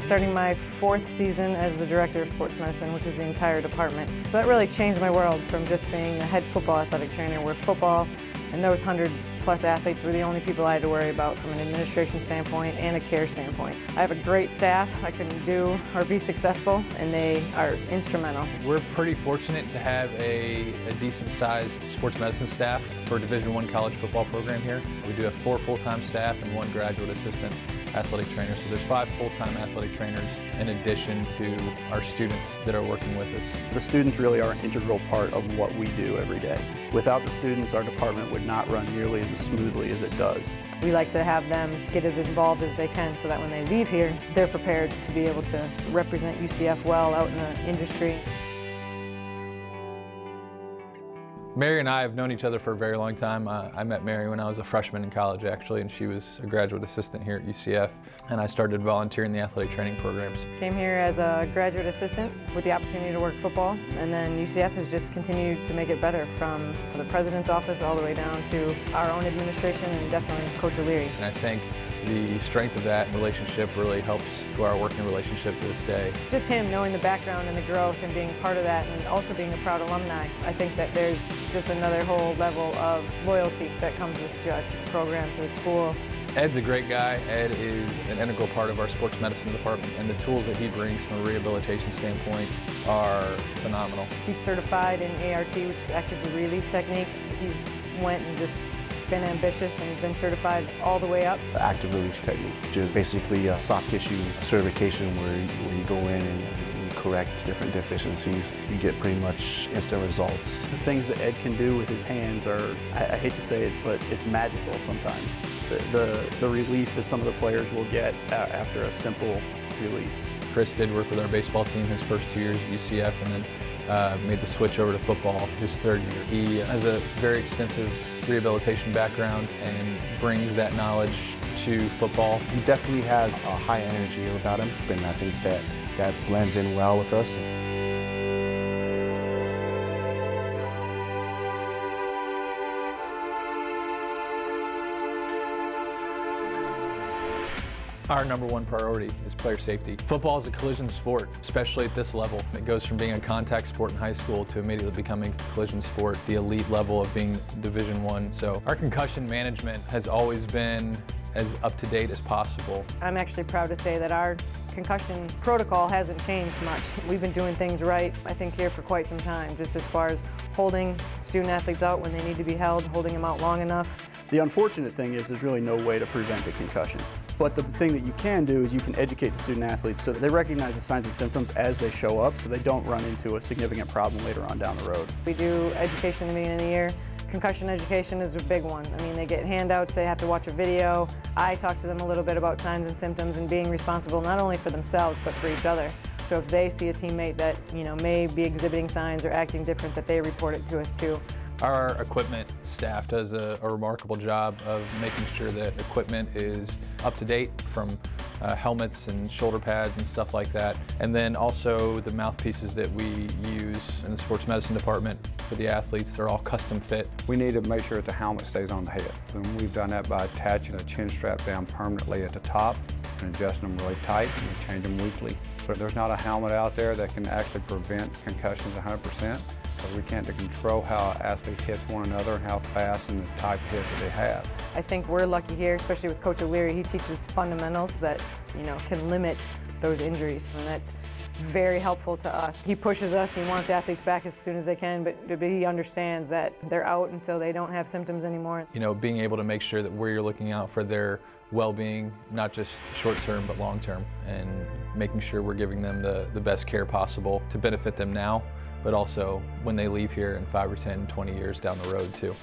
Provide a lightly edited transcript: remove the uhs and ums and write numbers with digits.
starting my 4th season as the director of sports medicine, which is the entire department. So that really changed my world from just being the head football athletic trainer, where football and those 100+ athletes were the only people I had to worry about from an administration standpoint and a care standpoint. I have a great staff. I couldn't do or be successful, and they are instrumental. We're pretty fortunate to have a decent-sized sports medicine staff for a Division I college football program here. We do have 4 full-time staff and 1 graduate assistant athletic trainer. So there's 5 full-time athletic trainers in addition to our students that are working with us. The students really are an integral part of what we do every day. Without the students, our department would not run nearly as smoothly as it does. We like to have them get as involved as they can so that when they leave here, they're prepared to be able to represent UCF well out in the industry. Mary and I have known each other for a very long time. I met Mary when I was a freshman in college, actually, and she was a graduate assistant here at UCF, and I started volunteering in the athletic training programs. Came here as a graduate assistant with the opportunity to work football, and then UCF has just continued to make it better, from the president's office all the way down to our own administration and definitely Coach O'Leary. And I think the strength of that relationship really helps to our working relationship to this day. Just him knowing the background and the growth and being part of that, and also being a proud alumni, I think that there's just another whole level of loyalty that comes with to the program, to the school. Ed's a great guy. Ed is an integral part of our sports medicine department, and the tools that he brings from a rehabilitation standpoint are phenomenal. He's certified in ART, which is active release technique. He's went and just been ambitious and been certified all the way up. The active release technique, which is basically a soft tissue certification where you go in and you correct different deficiencies. You get pretty much instant results. The things that Ed can do with his hands are, I hate to say it, but it's magical sometimes. The relief that some of the players will get after a simple release. Chris did work with our baseball team his first 2 years at UCF, and then made the switch over to football his 3rd year. He has a very extensive rehabilitation background and brings that knowledge to football. He definitely has a high energy about him, and I think that blends in well with us. Our #1 priority is player safety. Football is a collision sport, especially at this level. It goes from being a contact sport in high school to immediately becoming a collision sport, the elite level of being Division I. So our concussion management has always been as up to date as possible. I'm actually proud to say that our concussion protocol hasn't changed much. We've been doing things right, I think, here for quite some time, just as far as holding student athletes out when they need to be held, holding them out long enough. The unfortunate thing is there's really no way to prevent a concussion. But the thing that you can do is you can educate the student athletes so that they recognize the signs and symptoms as they show up, so they don't run into a significant problem later on down the road. We do education at the beginning of the year. Concussion education is a big one. I mean, they get handouts, they have to watch a video. I talk to them a little bit about signs and symptoms and being responsible not only for themselves but for each other. So if they see a teammate that, may be exhibiting signs or acting different, that they report it to us too. Our equipment staff does a remarkable job of making sure that equipment is up to date, from helmets and shoulder pads and stuff like that. And then also the mouthpieces that we use in the sports medicine department for the athletes, they're all custom fit. We need to make sure that the helmet stays on the head. And we've done that by attaching a chin strap down permanently at the top and adjusting them really tight, and we change them weekly. But there's not a helmet out there that can actually prevent concussions 100%. We can't control how an athlete hits one another and how fast and the type of hit that they have. I think we're lucky here, especially with Coach O'Leary. He teaches fundamentals that can limit those injuries, and that's very helpful to us. He pushes us, he wants athletes back as soon as they can, but he understands that they're out until they don't have symptoms anymore. Being able to make sure that we're looking out for their well-being, not just short-term but long-term, and making sure we're giving them the best care possible to benefit them now, but also when they leave here in 5 or 10, 20 years down the road too.